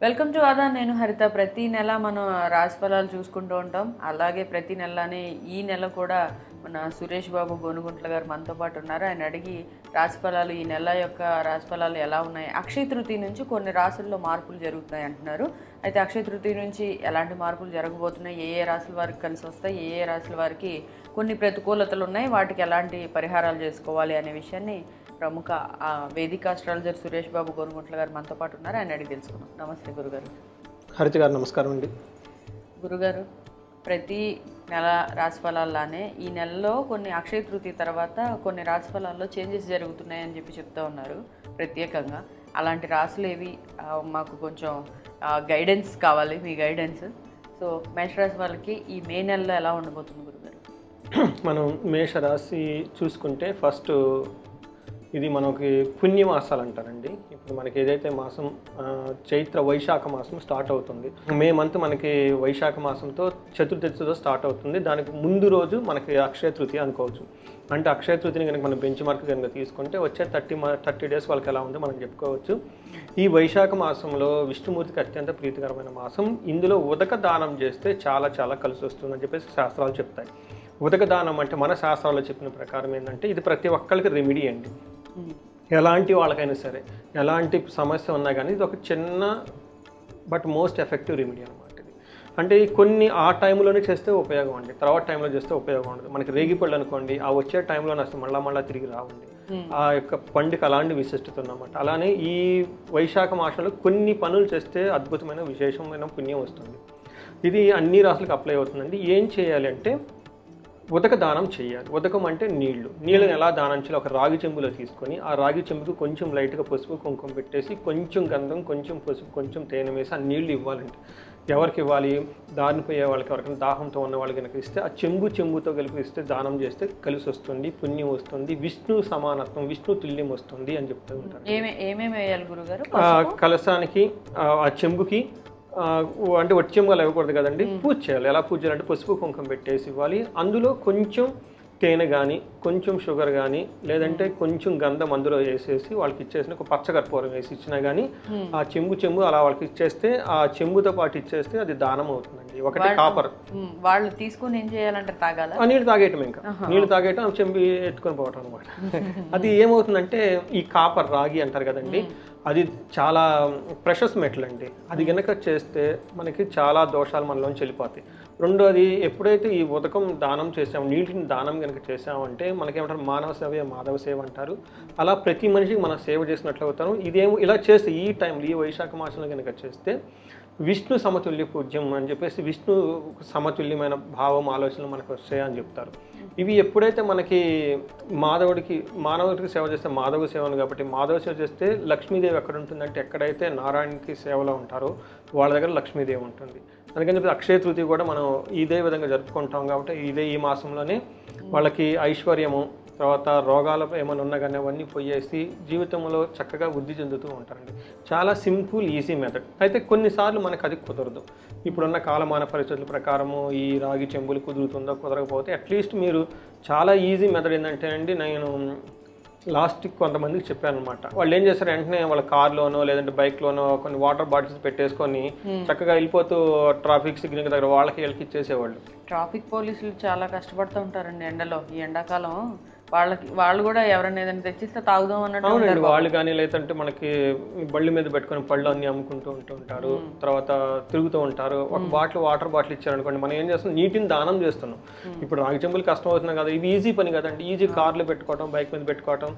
Welcome to ఆదా. నేను హరిత. ప్రతి నెల మనం రాశి ఫలాలు చూసుకుంటూ ఉంటాం. అలాగే ప్రతి నెలనే ఈ నెల కూడా మన సురేష్ బాబు గోనుగుంట్ల గారు మనతో పాటు ఉన్నారు. ఆయన అడిగి రాశి ఫలాలు, ఈ నెల యొక్క రాశి ఫలాలు ఎలా ఉన్నాయి, అక్షయ తృతీయ నుంచి కొన్ని రాశుల్లో మార్పులు జరుగుతున్నాయి అంటున్నారు. అయితే అక్షయ తృతీయ నుంచి ఎలాంటి మార్పులు జరగబోతున్నాయి, ఏ ఏ రాశుల వారికి కలిసి వస్తాయి, ఏ ఏ రాశుల వారికి కొన్ని ప్రతికూలతలు ఉన్నాయి, వాటికి ఎలాంటి పరిహారాలు చేసుకోవాలి అనే విషయాన్ని ప్రముఖ వేదిక అస్ట్రాలజర్ సురేష్ బాబు గోనుగుంట్ల గారు మనతో పాటు ఉన్నారు. ఆయన అడిగి తెలుసుకున్నాం. నమస్తే గురుగారు. హరిత గారు నమస్కారం అండి. గురుగారు, ప్రతి నెల రాశి ఫలాల్లానే ఈ నెలలో కొన్ని అక్షయ తృతీయ తర్వాత కొన్ని రాశి ఫలాల్లో చేంజెస్ జరుగుతున్నాయని చెప్పి చెప్తూ ఉన్నారు. ప్రత్యేకంగా అలాంటి రాశులు ఏవి, మాకు కొంచెం గైడెన్స్ కావాలి, మీ గైడెన్స్. సో మేషరాశి వాళ్ళకి ఈ మే నెలలో ఎలా ఉండబోతుంది గురుగారు? మనం మేషరాశి చూసుకుంటే ఫస్ట్ ఇది మనకి పుణ్యమాసాలు అంటారండి. ఇప్పుడు మనకి ఏదైతే మాసం చైత్ర వైశాఖ మాసం స్టార్ట్ అవుతుంది. మే మంత్ మనకి వైశాఖ మాసంతో చతుర్దశితో స్టార్ట్ అవుతుంది. దానికి ముందు రోజు మనకి అక్షయ తృతీయ అనుకోవచ్చు. అంటే అక్షయ తృతీయని కనుక మనం బెంచ్ మార్క్ కనుక తీసుకుంటే వచ్చే 30 డేస్ వాళ్ళకి ఎలా ఉందో మనం చెప్పుకోవచ్చు. ఈ వైశాఖ మాసంలో విష్ణుమూర్తికి అత్యంత ప్రీతికరమైన మాసం. ఇందులో ఉదక దానం చేస్తే చాలా చాలా కలిసి వస్తుందని చెప్పేసి శాస్త్రాలు చెప్తాయి. ఉదక దానం అంటే మన శాస్త్రాల్లో చెప్పిన ప్రకారం ఏంటంటే ఇది ప్రతి ఒక్కరికి రెమెడీ అండి. ఎలాంటి వాళ్ళకైనా సరే ఎలాంటి సమస్య ఉన్నా కానీ ఇది ఒక చిన్న బట్ మోస్ట్ ఎఫెక్టివ్ రెమెడీ అనమాట. ఇది అంటే కొన్ని ఆ టైంలోనే చేస్తే ఉపయోగం అండి, తర్వాత టైంలో చేస్తే ఉపయోగం ఉండదు. మనకి రేగిపళ్ళు అనుకోండి, ఆ వచ్చే టైంలోనే అసలు మళ్ళా తిరిగి రావండి. ఆ యొక్క పండుగ అలాంటి విశిష్టత ఉన్నమాట. అలానే ఈ వైశాఖ మాసంలో కొన్ని పనులు చేస్తే అద్భుతమైన విశేషమైన పుణ్యం వస్తుంది. ఇది అన్ని రాసులకు అప్లై అవుతుందండి. ఏం చేయాలి అంటే ఉదక దానం చేయాలి. ఉదకం అంటే నీళ్ళని ఎలా దానం చేయాలి, ఒక రాగి చెంబులో తీసుకొని ఆ రాగి చెంబుకు కొంచెం లైట్గా పసుపు కుంకుమ పెట్టేసి కొంచెం గంధం, కొంచెం పసుపు, కొంచెం తేనె వేసి ఆ నీళ్లు ఇవ్వాలండి. ఎవరికి ఇవ్వాలి? దారిని పోయే వాళ్ళకి, ఎవరికైనా దాహంతో ఉన్న వాళ్ళకి కనుక ఇస్తే ఆ చెంబుతో కలిపి ఇస్తే దానం చేస్తే కలిసి వస్తుంది, పుణ్యం వస్తుంది, విష్ణు సమానత్వం, విష్ణు తుల్యం వస్తుంది అని చెప్తూ ఉంటారు. ఏమేమి వేయాలి గురుగారు? కలశానికి, ఆ చెంబుకి అంటే వచ్చేంగా ఇవ్వకూడదు కదండి, పూజ చేయాలి. ఎలా పూజ చేయాలంటే పసుపు కుంకుమ పెట్టేసి ఇవ్వాలి. అందులో కొంచెం తేనె కానీ, కొంచెం షుగర్ కానీ, లేదంటే కొంచెం గంధం అందులో వేసేసి వాళ్ళకి ఇచ్చేసిన ఒక పచ్చకర్పూరం వేసి ఇచ్చినా కానీ ఆ చెంబు అలా వాళ్ళకి ఇచ్చేస్తే, ఆ చెంబుతో పాటు ఇచ్చేస్తే అది దానం అవుతుందండి. ఒకటి కాపర్. వాళ్ళు తీసుకుని ఏం చేయాలంటే తాగాల, నీళ్ళు తాగేయటం, ఇంకా నీళ్ళు తాగేయటం, చెంబు ఎత్తుకొని పోవటం అనమాట. అది ఏమవుతుందంటే ఈ కాపర్, రాగి అంటారు కదండి, అది చాలా ప్రెషస్ మెటల్ అండి. అది కనుక చేస్తే మనకి చాలా దోషాలు మనలోంచి వెళ్ళిపోతాయి. రెండోది, ఎప్పుడైతే ఈ ఉదకం దానం చేసాము, నీటిని దానం కనుక చేసామంటే మనకేమంటారు, మానవ సేవ మాధవ సేవ అంటారు. అలా ప్రతి మనిషికి మనం సేవ చేసినట్లు అవుతాను. ఇదేమో ఇలా చేస్తే ఈ టైంలో ఈ వైశాఖ మాసంలో కనుక చేస్తే విష్ణు సమతుల్య పూజ్యం అని చెప్పేసి విష్ణు సమతుల్యమైన భావం, ఆలోచనలు మనకు వస్తాయి అని చెప్తారు. ఇవి ఎప్పుడైతే మనకి మానవుడికి సేవ చేస్తే మాధవ సేవను, కాబట్టి మాధవ సేవ చేస్తే లక్ష్మీదేవి ఎక్కడ ఉంటుందంటే ఎక్కడైతే నారాయణకి సేవలో ఉంటారో వాళ్ళ దగ్గర లక్ష్మీదేవి ఉంటుంది. అందుకని చెప్పి అక్షయ తృతీయ కూడా మనం ఇదే విధంగా జరుపుకుంటాం. కాబట్టి ఈ మాసంలోనే వాళ్ళకి ఐశ్వర్యము, తర్వాత రోగాలు ఏమైనా ఉన్నా కానీ అవన్నీ పోయేసి జీవితంలో చక్కగా వృద్ధి చెందుతూ ఉంటారండి. చాలా సింపుల్, ఈజీ మెథడ్. అయితే కొన్నిసార్లు మనకు అది కుదరదు. ఇప్పుడున్న కాలమాన పరిస్థితుల ప్రకారము ఈ రాగి చెంబులు కుదురుతుందో కుదరకపోతే అట్లీస్ట్ మీరు చాలా ఈజీ మెథడ్ ఏంటంటే అండి, నేను లాస్ట్కి కొంతమందికి చెప్పాను అనమాట. వాళ్ళు ఏం చేస్తారు, వెంటనే వాళ్ళ కార్లోనో లేదంటే బైక్లోనో కొన్ని వాటర్ బాటిల్స్ పెట్టేసుకొని చక్కగా వెళ్ళిపోతూ ట్రాఫిక్ సిగ్నల్ దగ్గర వాళ్ళకి ఇచ్చేసేవాళ్ళు. ట్రాఫిక్ పోలీసులు చాలా కష్టపడుతూ ఉంటారండి ఎండలో. ఈ ఎండాకాలం వాళ్ళు కూడా ఎవరైనా ఏదైనా తెచ్చిస్తే తాగుదాం అన్నట్టు. అవునండి, వాళ్ళు కానీ లేదంటే మనకి బళ్ళు మీద పెట్టుకొని పళ్ళు అన్ని అమ్ముకుంటూ ఉంటారు, తర్వాత తిరుగుతూ ఉంటారు. ఒక వాటర్ బాటిల్ ఇచ్చారనుకోండి, మనం ఏం చేస్తాం, నీటిని దానం చేస్తున్నాం. ఇప్పుడు రాగి చెంబులు కష్టం అవుతున్నాయి కదా, ఇవి ఈజీ పని కదండి. ఈజీ కార్లో పెట్టుకోవటం, బైక్ మీద పెట్టుకోవటం,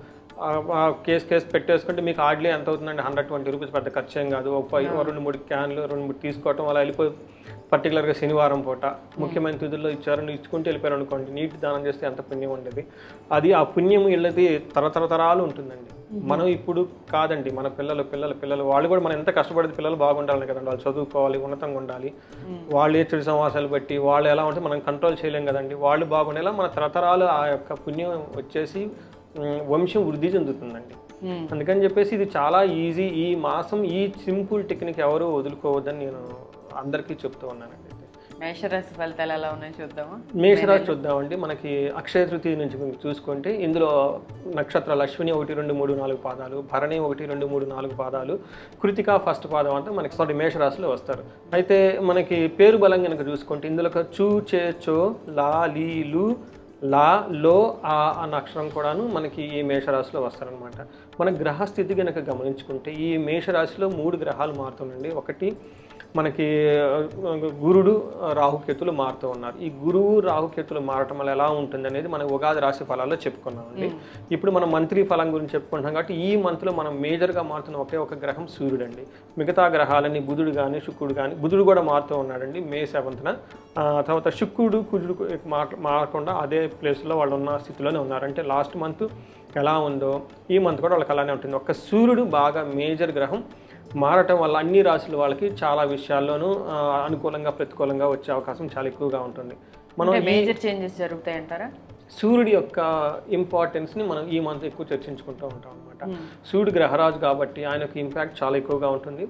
కేసు పెట్టేసుకుంటే మీకు హార్డ్లీ ఎంత అవుతుందండి, 120 రూపీస్ పెద్ద ఖర్చు ఏం కాదు. ఒక 2-3 క్యాన్లు 2-3 తీసుకోవటం, అలా వెళ్ళిపోయి పర్టికులర్గా శనివారం పూట ముఖ్యమైన తిథుల్లో ఇచ్చారు, ఇచ్చుకుంటూ వెళ్ళిపోయారు అనుకోండి, నీటి దానం చేస్తే ఎంత పుణ్యం ఉండేది. అది ఆ పుణ్యం ఇళ్ళది తరతరాలు ఉంటుందండి. మనం ఇప్పుడు కాదండి, మన పిల్లలు వాళ్ళు కూడా మనం ఎంత కష్టపడేది, పిల్లలు బాగుండాలి కదండి, వాళ్ళు చదువుకోవాలి, ఉన్నతంగా ఉండాలి. వాళ్ళు ఏ చెడు సమాసాలు బట్టి వాళ్ళు ఎలా ఉంటే మనం కంట్రోల్ చేయలేం కదండి. వాళ్ళు బాగుండేలా మన తరతరాలు ఆ యొక్క పుణ్యం వచ్చేసి వంశం వృద్ధి చెందుతుందండి. అందుకని చెప్పేసి ఇది చాలా ఈజీ. ఈ మాసం ఈ సింపుల్ టెక్నిక్ ఎవరు వదులుకోవద్దని నేను అందరికీ చెప్తూ ఉన్నానండి. మేషరాశి ఫలితాలు ఎలా ఉన్నాయో చూద్దామా? మేషరాశి చూద్దామండి. మనకి అక్షయ తృతీయ నుంచి చూసుకుంటే ఇందులో నక్షత్రాలు అశ్విని 1, 2, 3, 4 పాదాలు, భరణి 1, 2, 3, 4 పాదాలు, కృతిక ఫస్ట్ పాదం అంతా మనకి మేషరాశిలో వస్తారు. అయితే మనకి పేరు బలం కనుక చూసుకుంటే ఇందులో చూ, చే, చో, లా, లీ, లు, లా, లో, ఆ అన్న అక్షరం కూడాను మనకి ఈ మేషరాశిలో వస్తారనమాట. మన గ్రహస్థితి కనుక గమనించుకుంటే ఈ మేషరాశిలో 3 గ్రహాలు మారుతుండండి. ఒకటి మనకి గురుడు, రాహుకేతులు మారుతూ ఉన్నారు. ఈ గురువు రాహుకేతులు మారటం వల్ల ఎలా ఉంటుంది అనేది మనం ఉగాది రాశి ఫలాల్లో చెప్పుకున్నామండి. ఇప్పుడు మనం మంత్లీ ఫలం గురించి చెప్పుకుంటున్నాం కాబట్టి ఈ మంత్లో మనం మేజర్గా మారుతున్న ఒకే ఒక గ్రహం సూర్యుడు అండి. మిగతా గ్రహాలన్నీ బుధుడు కానీ శుక్రుడు కానీ, బుధుడు కూడా మారుతూ ఉన్నాడండి మే 7న. తర్వాత శుక్రుడు కుజుడు మారకుండా అదే ప్లేస్లో వాళ్ళు ఉన్న స్థితిలోనే ఉన్నారు. అంటే లాస్ట్ మంత్ ఎలా ఉందో ఈ మంత్ కూడా వాళ్ళకి అలానే ఉంటుంది. ఒక్క సూర్యుడు బాగా మేజర్ గ్రహం మారటం వల్ల అన్ని రాశుల వాళ్ళకి చాలా విషయాల్లోనూ అనుకూలంగా ప్రతికూలంగా వచ్చే అవకాశం చాలా ఎక్కువగా ఉంటుంది. మనం మేజర్ చేంజెస్ జరుగుతాయంటారా? సూర్యుడి యొక్క ఇంపార్టెన్స్ని మనం ఈ మంత్ ఎక్కువ చర్చించుకుంటూ ఉంటాం అనమాట. సూర్యుడు గ్రహరాజు కాబట్టి ఆయన యొక్క ఇంపాక్ట్ చాలా ఎక్కువగా ఉంటుంది.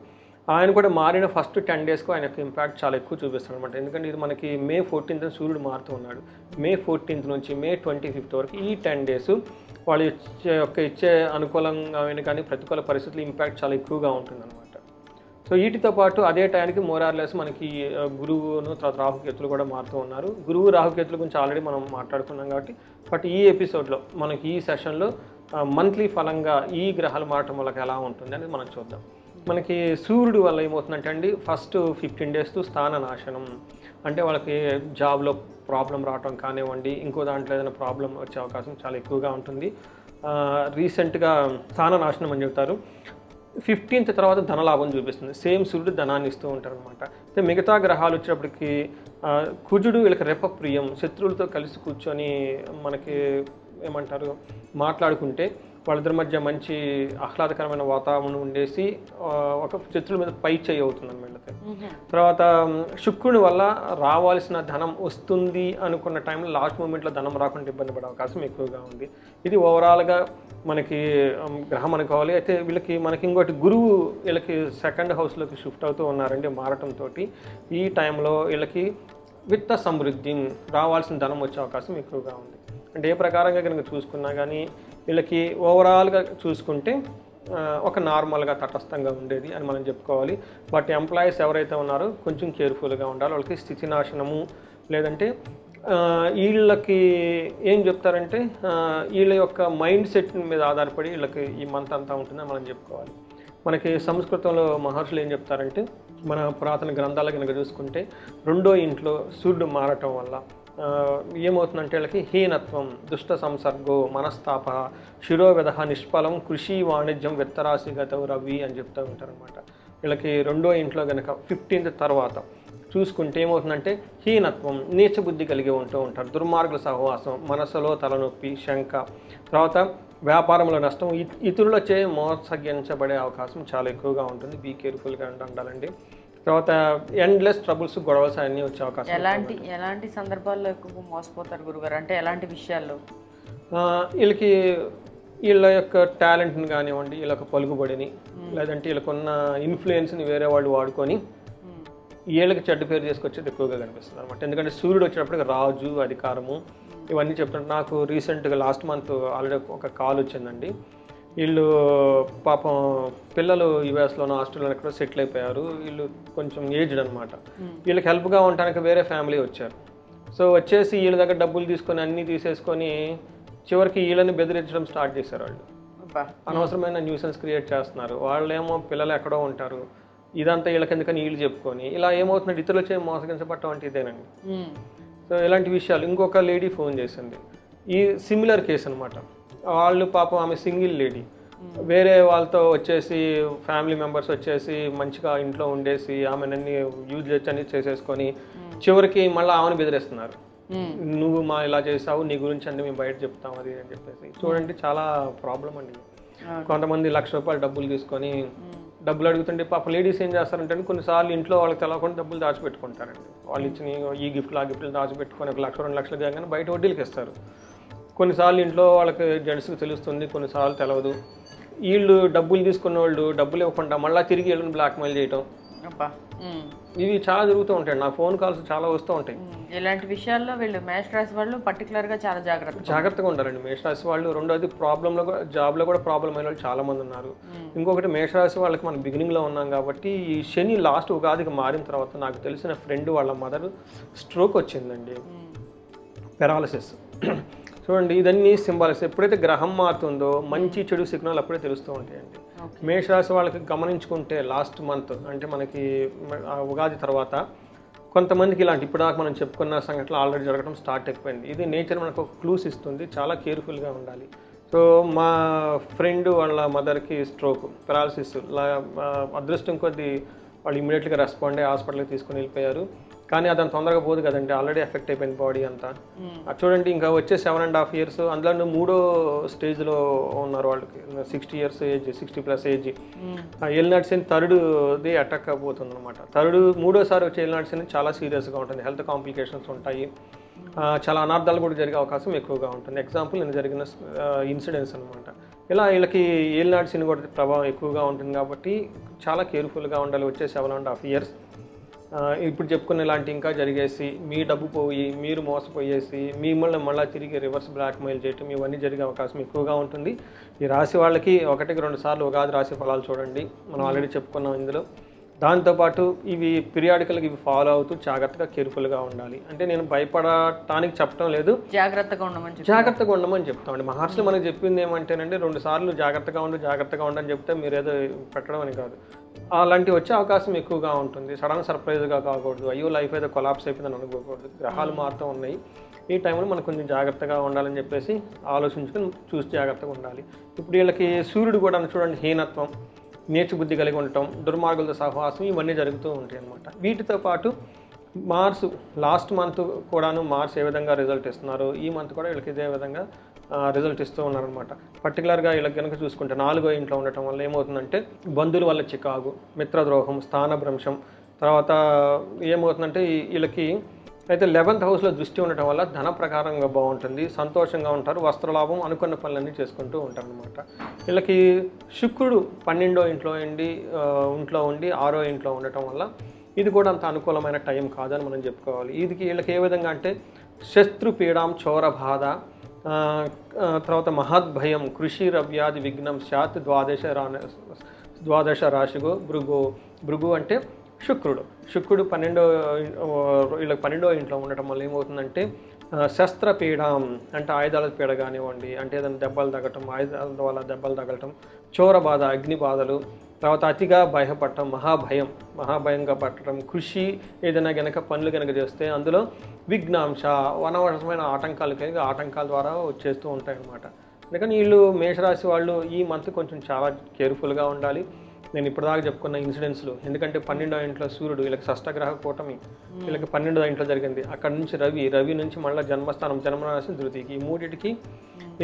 ఆయన కూడా మారిన ఫస్ట్ 10 డేస్కు ఆయన యొక్క ఇంపాక్ట్ చాలా ఎక్కువ చూపిస్తాడు అనమాట. ఎందుకంటే ఇది మనకి మే 14th సూర్యుడు మారుతూ ఉన్నాడు. మే 14th నుంచి మే 25th వరకు ఈ 10 డేస్ వాళ్ళు ఇచ్చే అనుకూలంగా కానీ ప్రతికూల పరిస్థితులు ఇంపాక్ట్ చాలా ఎక్కువగా ఉంటుందన్నమాట. సో వీటితో పాటు అదే టైంకి మోరార్లెస్ మనకి గురువును తర్వాత రాహుకేతులు కూడా మారుతూ ఉన్నారు. గురువు రాహుకేతుల గురించి ఆల్రెడీ మనం మాట్లాడుకున్నాం కాబట్టి బట్ ఈ ఎపిసోడ్లో మనకి ఈ సెషన్లో మంత్లీ ఫలంగా ఈ గ్రహాలు మారటం వల్ల ఎలా ఉంటుంది అనేది మనం చూద్దాం. మనకి సూర్యుడు వల్ల ఏమవుతుందంటే అండి ఫస్ట్ 15 డేస్ స్థాన నాశనం, అంటే వాళ్ళకి జాబ్లో ప్రాబ్లం రావటం కానివ్వండి, ఇంకో దాంట్లో ఏదైనా ప్రాబ్లం వచ్చే అవకాశం చాలా ఎక్కువగా ఉంటుంది. రీసెంట్గా స్థాన నాశనం అని చెప్తారు. 15th తర్వాత ధనలాభం చూపిస్తుంది. సేమ్ సూర్యుడు ధనాన్ని ఇస్తూ ఉంటారు అనమాట. అయితే మిగతా గ్రహాలు వచ్చేటప్పటికి కుజుడు వీళ్ళకి రెపప్రియం, శత్రువులతో కలిసి కూర్చొని మనకి ఏమంటారు మాట్లాడుకుంటే వాళ్ళిద్దరి మధ్య మంచి ఆహ్లాదకరమైన వాతావరణం ఉండేసి ఒక శత్రువుల మీద పై చేయి అవుతుంది అనమాట. తర్వాత శుక్రుని వల్ల రావాల్సిన ధనం వస్తుంది అనుకున్న టైంలో లాస్ట్ మూమెంట్లో ధనం రాకుండా ఇబ్బంది పడే అవకాశం ఎక్కువగా ఉంది. ఇది ఓవరాల్గా మనకి గ్రహం అనుకోవాలి. అయితే మనకి ఇంకోటి గురువు వీళ్ళకి 2nd హౌస్లోకి షిఫ్ట్ అవుతూ ఉన్నారండి మారటంతో. ఈ టైంలో వీళ్ళకి విత్త సమృద్ధి రావాల్సిన ధనం వచ్చే అవకాశం ఎక్కువగా ఉంది. అంటే ఏ ప్రకారంగా కనుక చూసుకున్నా కానీ వీళ్ళకి ఓవరాల్గా చూసుకుంటే ఒక నార్మల్గా తటస్థంగా ఉండేది అని మనం చెప్పుకోవాలి. బట్ ఎంప్లాయీస్ ఎవరైతే ఉన్నారో కొంచెం కేర్ఫుల్గా ఉండాలి. వాళ్ళకి స్థితి నాశనము లేదంటే వీళ్ళకి ఏం చెప్తారంటే వీళ్ళ యొక్క మైండ్ సెట్ మీద ఆధారపడి వీళ్ళకి ఈ మంత్ అంతా ఉంటుందని మనం చెప్పుకోవాలి. మనకి సంస్కృతంలో మహర్షులు ఏం చెప్తారంటే మన పురాతన గ్రంథాలు కనుక చూసుకుంటే 2వ ఇంట్లో సూర్యుడు మారటం వల్ల ఏమవుతుందంటే వీళ్ళకి హీనత్వం, దుష్ట సంసర్గో, మనస్తాప, శిరోవ్యధ, నిష్ఫలం, కృషి వాణిజ్యం, విత్తరాశిగత రవి అని చెప్తూ ఉంటారనమాట. వీళ్ళకి 2వ ఇంట్లో కనుక 15th తర్వాత చూసుకుంటే ఏమవుతుందంటే హీనత్వం, నీచబుద్ధి కలిగి ఉంటూ ఉంటారు. దుర్మార్గుల సహవాసం, మనసులో తలనొప్పి, శంక, తర్వాత వ్యాపారంలో నష్టం, ఇతరులచే మోసగించబడే అవకాశం చాలా ఎక్కువగా ఉంటుంది. బీ కేర్ఫుల్గా ఉండాలండి. తర్వాత ఎండ్లెస్ ట్రబుల్స్, గొడవలు అన్నీ వచ్చే అవకాశం. ఎలాంటి సందర్భాల్లో ఎక్కువ మోసపోతారు గురుగారు? అంటే ఎలాంటి విషయాల్లో? వీళ్ళ యొక్క టాలెంట్ని కానివ్వండి, వీళ్ళ యొక్క పలుకుబడిని లేదంటే వీళ్ళకున్న ఇన్ఫ్లుయెన్స్ని వేరే వాళ్ళు వాడుకొని వీళ్ళకి చెడ్డ పేరు చేసుకొచ్చేది ఎక్కువగా కనిపిస్తుంది అనమాట. ఎందుకంటే సూర్యుడు వచ్చినప్పటికి రాజు, అధికారము ఇవన్నీ చెప్తుంటే నాకు రీసెంట్గా లాస్ట్ మంత్ ఆల్రెడీ ఒక కాల్ వచ్చిందండి. వీళ్ళు పాపం పిల్లలు యుఎస్లోనో ఆస్ట్రేలియాలో ఎక్కడో సెటిల్ అయిపోయారు. వీళ్ళు కొంచెం ఏజ్డ్ అనమాట. వీళ్ళకి హెల్ప్గా ఉండటానికి వేరే ఫ్యామిలీ వచ్చారు. సో వచ్చేసి వీళ్ళ దగ్గర డబ్బులు తీసుకొని అన్నీ తీసేసుకొని చివరికి వీళ్ళని బెదిరించడం స్టార్ట్ చేశారు. వాళ్ళు అనవసరమైన న్యూసెన్స్ క్రియేట్ చేస్తున్నారు. వాళ్ళేమో పిల్లలు ఎక్కడో ఉంటారు, ఇదంతా వీళ్ళకి ఎందుకని వీళ్ళు చెప్పుకొని ఇలా ఏమవుతుందంటే ఇతరులు వచ్చే మోసగించబట్టం అంటే ఇదేనండి. సో ఇలాంటి విషయాలు. ఇంకొక లేడీ ఫోన్ చేసింది, ఈ సిమిలర్ కేసు అనమాట. వాళ్ళు పాపం ఆమె సింగిల్ లేడీ, వేరే వాళ్ళతో వచ్చేసి ఫ్యామిలీ మెంబర్స్ వచ్చేసి మంచిగా ఇంట్లో ఉండేసి ఆమెనన్నీ యూజ్ అని చేసేసుకొని చివరికి మళ్ళీ ఆమెను బెదిరిస్తున్నారు. నువ్వు మా ఇలా చేసావు, నీ గురించి అన్నీ మేము బయట చెప్తాం అది అని చెప్పేసి. చూడండి చాలా ప్రాబ్లం అండి. కొంతమంది ₹1,00,000 డబ్బులు తీసుకొని డబ్బులు అడుగుతుంటే పాప లేడీస్ ఏం చేస్తారంటే కొన్నిసార్లు ఇంట్లో వాళ్ళకి తెలవకుండా డబ్బులు దాచిపెట్టుకుంటారండి. వాళ్ళు ఇచ్చిన ఈ గిఫ్ట్లు ఆ గిఫ్ట్లు దాచిపెట్టుకొని 1,00,000 2 లక్షలు దిగానే బయట వడ్డీలకి ఇస్తారు. కొన్నిసార్లు ఇంట్లో వాళ్ళకి జెంట్స్కి తెలుస్తుంది, కొన్నిసార్లు తెలవదు. వీళ్ళు డబ్బులు తీసుకున్న వాళ్ళు డబ్బులు ఇవ్వకుండా మళ్ళీ తిరిగి వీళ్ళని బ్లాక్మెయిల్ చేయటం, అబ్బా. ఇవి చాలా జరుగుతూ ఉంటాయి, నాకు ఫోన్ కాల్స్ చాలా వస్తూ ఉంటాయి. ఇలాంటి విషయాల్లో వీళ్ళు మేషరాశి వాళ్ళు పర్టికులర్గా చాలా జాగ్రత్తగా ఉండాలండి మేషరాశి వాళ్ళు. రెండోది ప్రాబ్లంలో జాబ్లో కూడా ప్రాబ్లం అయిన వాళ్ళు చాలా మంది ఉన్నారు. ఇంకొకటి మేషరాశి వాళ్ళకి మనం బిగినింగ్లో ఉన్నాం కాబట్టి ఈ శని లాస్ట్ ఉగాదికి మారిన తర్వాత నాకు తెలిసిన ఫ్రెండ్ వాళ్ళ మదర్ స్ట్రోక్ వచ్చిందండి, పెరాలసిస్. చూడండి ఇదన్నీ సింబాలిక్స్. ఎప్పుడైతే గ్రహం మారుతుందో మంచి చెడు సిగ్నల్ అప్పుడే తెలుస్తూ ఉంటాయండి. మేషరాశి వాళ్ళకి గమనించుకుంటే లాస్ట్ మంత్ అంటే మనకి ఉగాది తర్వాత కొంతమందికి ఇలాంటి ఇప్పుడు దాకా మనం చెప్పుకున్న సంఘటనలు ఆల్రెడీ జరగడం స్టార్ట్ అయిపోయింది. ఇది నేచర్ మనకు ఒక క్లూస్ ఇస్తుంది, చాలా కేర్ఫుల్గా ఉండాలి. సో మా ఫ్రెండ్ వాళ్ళ మదర్కి స్ట్రోక్, పెరాలసిస్. అదృష్టం కొద్దీ వాళ్ళు ఇమీడియట్గా రెస్పాండ్ అయ్యి హాస్పిటల్కి తీసుకుని వెళ్ళిపోయారు. కానీ అదంత తొందరగా పోదు కదండి, ఆల్రెడీ ఎఫెక్ట్ అయిపోయింది బాడీ అంతా. చూడండి ఇంకా వచ్చే 7.5 years, అందులో 3వ స్టేజ్లో ఉన్నారు వాళ్ళకి, 60 years ఏజ్, 60+ ఏజ్. ఎల్నాటి శని థర్డ్ది అటాక్ అయిపోతుంది అనమాట. మూడోసారి వచ్చే ఎల్నాటి శని చాలా సీరియస్గా ఉంటుంది, హెల్త్ కాంప్లికేషన్స్ ఉంటాయి, చాలా అనార్థాలు కూడా జరిగే అవకాశం ఎక్కువగా ఉంటుంది. ఎగ్జాంపుల్ నేను జరిగిన ఇన్సిడెంట్స్ అనమాట. ఇలా వీళ్ళకి ఏలినాటి శని కూడా ప్రభావం ఎక్కువగా ఉంటుంది కాబట్టి చాలా కేర్ఫుల్గా ఉండాలి వచ్చే 7.5 years. ఇప్పుడు చెప్పుకున్న ఇలాంటి ఇంకా జరిగేసి మీ డబ్బు పోయి మీరు మోసపోయేసి మిమ్మల్ని మళ్ళీ తిరిగి రివర్స్ బ్లాక్మెయిల్ చేయటం ఇవన్నీ జరిగే అవకాశం ఎక్కువగా ఉంటుంది. ఈ రాశి వాళ్ళకి 1-2 సార్లు ఉగాది రాశి ఫలాలు చూడండి, మనం ఆల్రెడీ చెప్పుకున్నాం ఇందులో. దాంతోపాటు ఇవి పీరియాడికల్గా ఇవి ఫాలో అవుతూ జాగ్రత్తగా కేర్ఫుల్గా ఉండాలి. అంటే నేను భయపడటానికి చెప్పడం లేదు, జాగ్రత్తగా ఉండమని చెప్తామండి. మహర్షులు మనకు చెప్పింది ఏమంటేనండి 2 సార్లు జాగ్రత్తగా ఉండని చెప్తే మీరు ఏదో పెట్టడం అని కాదు. అలాంటివి వచ్చే అవకాశం ఎక్కువగా ఉంటుంది. సడన్ సర్ప్రైజ్గా కాకూడదు, అయ్యో లైఫ్ ఏదో కొలాప్స్ అయిపోయిందని అనుకోకూడదు. గ్రహాలు మారుతూ ఉన్నాయి, ఈ టైంలో మనకు కొంచెం జాగ్రత్తగా ఉండాలని చెప్పేసి ఆలోచించుకొని చూసి జాగ్రత్తగా ఉండాలి. ఇప్పుడు వీళ్ళకి సూర్యుడు కూడా చూడండి హీనత్వం, నేర్చు బుద్ధి కలిగి ఉండటం, దుర్మార్గులతో సహవాసం ఇవన్నీ జరుగుతూ ఉంటాయి అన్నమాట. వీటితో పాటు మార్స్ లాస్ట్ మంత్ కూడాను మార్స్ ఏ విధంగా రిజల్ట్ ఇస్తున్నారు, ఈ మంత్ కూడా వీళ్ళకి ఇదే విధంగా రిజల్ట్ ఇస్తూ ఉన్నారనమాట. పర్టికులర్గా వీళ్ళకి కనుక చూసుకుంటే 4వ ఇంట్లో ఉండటం వల్ల ఏమవుతుందంటే బంధువుల వల్ల చికాకు, మిత్రద్రోహం, స్థానభ్రంశం. తర్వాత ఏమవుతుందంటే వీళ్ళకి అయితే 11th హౌస్లో దృష్టి ఉండటం వల్ల ధన ప్రకారంగా బాగుంటుంది, సంతోషంగా ఉంటారు, వస్త్రలాభం, అనుకున్న పనులన్నీ చేసుకుంటూ ఉంటారు అనమాట. వీళ్ళకి శుక్రుడు 12వ ఇంట్లో ఉండి 6వ ఇంట్లో ఉండటం వల్ల ఇది కూడా అంత అనుకూలమైన టైం కాదని మనం చెప్పుకోవాలి. వీళ్ళకి ఏ విధంగా అంటే శత్రుపీడాం, చోర బాధ, తర్వాత మహద్భయం, కృషి రవ్యాది విఘ్నం శాత్, ద్వాదశ రాశిగో భృగు అంటే శుక్రుడు 12వ ఇంట్లో ఉండటం వల్ల ఏమవుతుందంటే శస్త్రపీడం అంటే ఆయుధాల పీడ కానివ్వండి, అంటే ఏదైనా దెబ్బలు తగ్గటం, ఆయుధాల వల్ల దెబ్బలు తగలటం, చోర బాధ, అగ్ని బాధలు, తర్వాత అతిగా భయపడటం, మహాభయంగా పట్టడం, కృషి ఏదైనా గనక పనులు కనుక చేస్తే అందులో విఘ్నాంశ, అనవసరమైన ఆటంకాల ద్వారా వచ్చేస్తూ ఉంటాయన్నమాట. అందుకని వీళ్ళు మేషరాశి వాళ్ళు ఈ మంత్ కొంచెం చాలా కేర్ఫుల్గా ఉండాలి. నేను ఇప్పటిదాకా చెప్పుకున్న ఇన్సిడెంట్స్లు, ఎందుకంటే 12వ ఇంట్లో సూర్యుడు, వీళ్ళకి షష్టగ్రహ కూటమి, వీళ్ళకి 12వ ఇంట్లో జరిగింది. అక్కడ నుంచి రవి నుంచి మళ్ళీ జన్మస్థానం, జన్మరాశి ధృతికి, ఈ మూడింటికి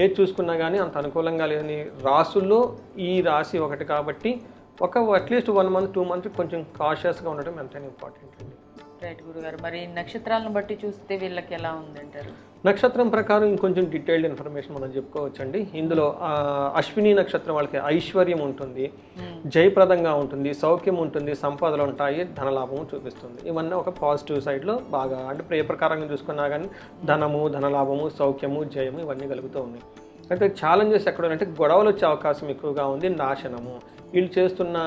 ఏది చూసుకున్నా కానీ అంత అనుకూలంగా లేదని రాసుల్లో ఈ రాశి ఒకటి కాబట్టి అట్లీస్ట్ 1 month 2 months కొంచెం కాషియస్గా ఉండటం ఎంతైనా ఇంపార్టెంట్ అండి. రైట్ గురుగారు. మరి నక్షత్రాలను బట్టి చూస్తే వీళ్ళకి ఎలా ఉందంటారు? నక్షత్రం ప్రకారం ఇంకొంచెం డీటెయిల్డ్ ఇన్ఫర్మేషన్ మనం చెప్పుకోవచ్చండి. ఇందులో అశ్విని నక్షత్రం వాళ్ళకి ఐశ్వర్యం ఉంటుంది, జయప్రదంగా ఉంటుంది, సౌఖ్యం ఉంటుంది, సంపదలు ఉంటాయి, ధనలాభము చూపిస్తుంది. ఇవన్నీ ఒక పాజిటివ్ సైడ్లో బాగా, అంటే ఏ ప్రకారంగా చూసుకున్నా కానీ ధనము, ధనలాభము, సౌఖ్యము, జయము ఇవన్నీ కలుగుతూ ఉన్నాయి. అయితే ఛాలెంజెస్ ఎక్కడంటే గొడవలు వచ్చే అవకాశం ఎక్కువగా ఉంది, నాశనము, వీళ్ళు చేస్తున్న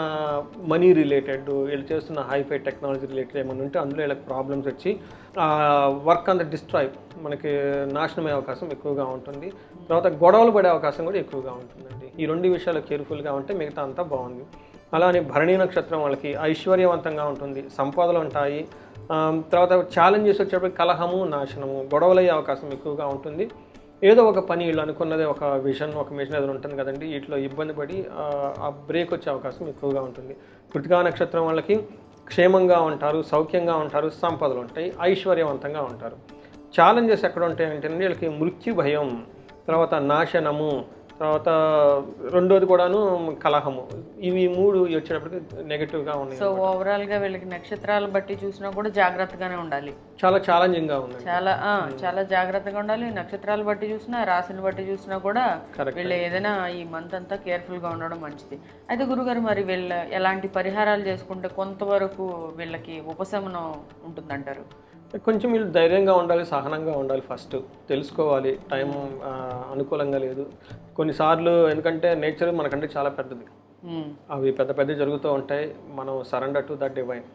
మనీ రిలేటెడ్, వీళ్ళు చేస్తున్న హైఫై టెక్నాలజీ రిలేటెడ్ ఏమైనా ఉంటే అందులో వీళ్ళకి ప్రాబ్లమ్స్ వచ్చి వర్క్ అంతా డిస్ట్రాయ్, మనకి నాశనమయ్యే అవకాశం ఎక్కువగా ఉంటుంది. తర్వాత గొడవలు పడే అవకాశం కూడా ఎక్కువగా ఉంటుందండి. ఈ 2 విషయాలు కేర్ఫుల్గా ఉంటే మిగతా అంతా బాగుంది. అలానే భరణి నక్షత్రం వాళ్ళకి ఐశ్వర్యవంతంగా ఉంటుంది, సంపదలు ఉంటాయి. తర్వాత ఛాలెంజెస్ వచ్చేటప్పుడు కలహము, నాశనము, గొడవలు అయ్యే అవకాశం ఎక్కువగా ఉంటుంది. ఏదో ఒక పని వీళ్ళు అనుకున్నదే ఒక మిషన్ ఏదైనా ఉంటుంది కదండి, వీటిలో ఇబ్బంది పడి ఆ బ్రేక్ వచ్చే అవకాశం ఎక్కువగా ఉంటుంది. కృతికా నక్షత్రం వాళ్ళకి క్షేమంగా ఉంటారు, సౌఖ్యంగా ఉంటారు, సంపదలు ఉంటాయి, ఐశ్వర్యవంతంగా ఉంటారు. ఛాలెంజెస్ ఎక్కడ ఉంటాయంటే వీళ్ళకి మృత్యు భయం, తర్వాత నాశనము, తర్వాత రెండోది కూడాను కలహము. ఇవి 3 వచ్చేటప్పటికి నెగటివ్గా ఉన్నాయి. సో ఓవరాల్గా వీళ్ళకి నక్షత్రాలు బట్టి చూసినా కూడా జాగ్రత్తగానే ఉండాలి. చాలా ఛాలెంజింగ్గా ఉంది. చాలా జాగ్రత్తగా ఉండాలి. నక్షత్రాలు బట్టి చూసినా, రాశిని బట్టి చూసినా కూడా వీళ్ళు ఏదైనా ఈ మంత్ అంతా కేర్ఫుల్గా ఉండడం మంచిది. అయితే గురుగారు, మరి వీళ్ళ ఎలాంటి పరిహారాలు చేసుకుంటే కొంతవరకు వీళ్ళకి ఉపశమనం ఉంటుందంటారు? కొంచెం వీళ్ళు ధైర్యంగా ఉండాలి, సహనంగా ఉండాలి. ఫస్ట్ తెలుసుకోవాలి టైం అనుకూలంగా లేదు కొన్నిసార్లు, ఎందుకంటే నేచర్ మనకంటే చాలా పెద్దది. అవి పెద్ద జరుగుతూ ఉంటాయి. మనం surrender to that divine.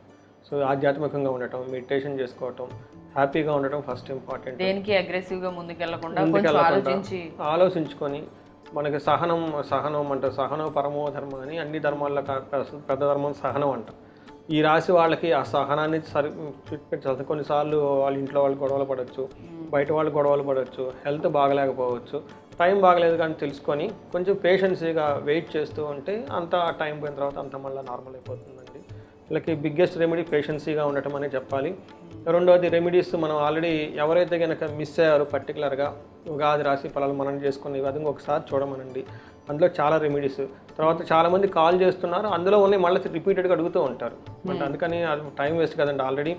So ఆధ్యాత్మికంగా ఉండటం, మెడిటేషన్ చేసుకోవటం, హ్యాపీగా ఉండటం ఫస్ట్ ఇంపార్టెంట్. దేనికి అగ్రెసివ్గా ముందుకెళ్ళకుండా ఆలోచించుకొని మనకి సహనం అంటారు. సహనం పరమో ధర్మం అని. అన్ని ధర్మాల్లో పెద్ద ధర్మం సహనం అంటారు. ఈ రాశి వాళ్ళకి ఆ సహనాన్ని చూపించాలి. కొన్నిసార్లు వాళ్ళ ఇంట్లో వాళ్ళు గొడవలు పడవచ్చు, బయట వాళ్ళు గొడవలు పడవచ్చు, హెల్త్ బాగలేకపోవచ్చు, టైం బాగలేదు కానీ తెలుసుకొని కొంచెం పేషెన్సీగా వెయిట్ చేస్తూ ఉంటే అంత టైం పోయిన తర్వాత అంత మళ్ళీ నార్మల్ అయిపోతుందండి. వీళ్ళకి బిగ్గెస్ట్ రెమెడీ పేషెన్సీగా ఉండటం అనే చెప్పాలి. రెండవది రెమెడీస్ మనం ఆల్రెడీ ఎవరైతే కనుక మిస్ అయ్యారో పర్టికులర్గా ఉగాది రాశి ఫలాలు మనం చేసుకునే విధంగా ఒకసారి చూడమనండి. అందులో చాలా రెమెడీస్. తర్వాత చాలామంది కాల్ చేస్తున్నారు, అందులో ఉన్నాయి మళ్ళీ రిపీటెడ్గా అడుగుతూ ఉంటారు. బట్ అందుకని అది టైం వేస్ట్ కదండి. ఆల్రెడీ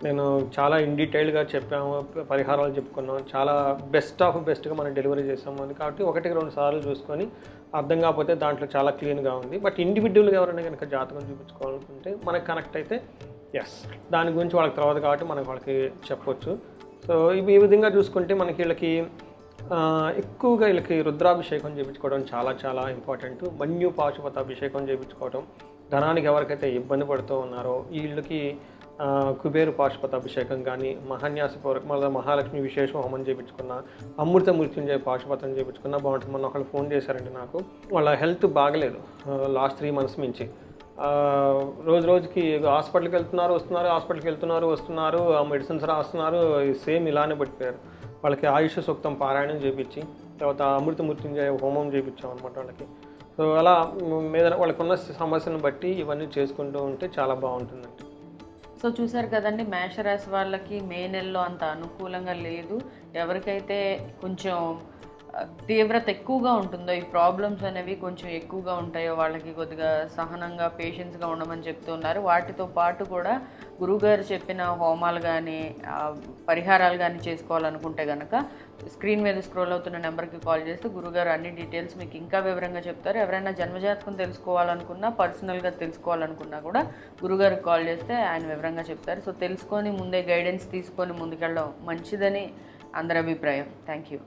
నేను చాలా ఇన్ డీటెయిల్గా చెప్పాము, పరిహారాలు చెప్పుకున్నాం, చాలా బెస్ట్ ఆఫ్ బెస్ట్గా మనం డెలివరీ చేసాము. అది కాబట్టి 1-2 సార్లు చూసుకొని అర్థం కాకపోతే దాంట్లో చాలా క్లీన్గా ఉంది. బట్ ఇండివిజువల్గా ఎవరైనా కనుక జాతకం చూపించుకోవాలనుకుంటే మనకు కనెక్ట్ అయితే దాని గురించి వాళ్ళకి తర్వాత కాబట్టి వాళ్ళకి చెప్పొచ్చు. సో ఇవి ఈ విధంగా చూసుకుంటే మనకి వీళ్ళకి ఎక్కువగా వీళ్ళకి రుద్రాభిషేకం చేయించుకోవడం చాలా చాలా ఇంపార్టెంట్. మన్యు పాశుపత అభిషేకం చేయించుకోవడం. ధనానికి ఎవరికైతే ఇబ్బంది పడుతూ ఉన్నారో వీళ్ళకి కుబేరు పాశుపత అభిషేకం కానీ, మహాన్యాసపూర్వక మళ్ళీ మహాలక్ష్మి విశేష హోమం చేయించుకున్న, అమృత మృత్యుంజయ పాశుపతం చేయించుకున్న బాగుంటుంది. మొన్న ఒకళ్ళు ఫోన్ చేశారండి నాకు, వాళ్ళ హెల్త్ బాగలేదు లాస్ట్ 3 months నుంచి. రోజుకి హాస్పిటల్కి వెళ్తున్నారు వస్తున్నారు, హాస్పిటల్కి వస్తున్నారు, ఆ మెడిసిన్స్ రాస్తున్నారు, సేమ్ ఇలానే పడిపోయారు. వాళ్ళకి ఆయుష్ సూక్తం పారాయణం చేయించి తర్వాత అమృత మృత్యుంజయ హోమం చేయించాం అనమాట వాళ్ళకి. సో అలా మీద వాళ్ళకున్న సమస్యను బట్టి ఇవన్నీ చేసుకుంటూ ఉంటే చాలా బాగుంటుందండి. సో చూసారు కదండి, మేషరాశి వాళ్ళకి మే నెలలో అంత అనుకూలంగా లేదు. ఎవరికైతే కొంచెం తీవ్రత ఎక్కువగా ఉంటుందో, ఈ ప్రాబ్లమ్స్ అనేవి కొంచెం ఎక్కువగా ఉంటాయో వాళ్ళకి కొద్దిగా సహనంగా పేషెన్స్గా ఉండమని చెప్తున్నారు. వాటితో పాటు కూడా గురువుగారు చెప్పిన హోమాలు కానీ పరిహారాలు కానీ చేసుకోవాలనుకుంటే కనుక స్క్రీన్ మీద స్క్రోల్ అవుతున్న నెంబర్కి కాల్ చేస్తే గురువుగారు అన్ని డీటెయిల్స్ మీకు ఇంకా వివరంగా చెప్తారు. ఎవరైనా జన్మజాతకం తెలుసుకోవాలనుకున్నా, పర్సనల్గా తెలుసుకోవాలనుకున్నా కూడా గురువుగారికి కాల్ చేస్తే ఆయన వివరంగా చెప్తారు. సో తెలుసుకొని ముందే గైడెన్స్ తీసుకొని ముందుకెళ్ళడం మంచిదని అందరి అభిప్రాయం. Thank you.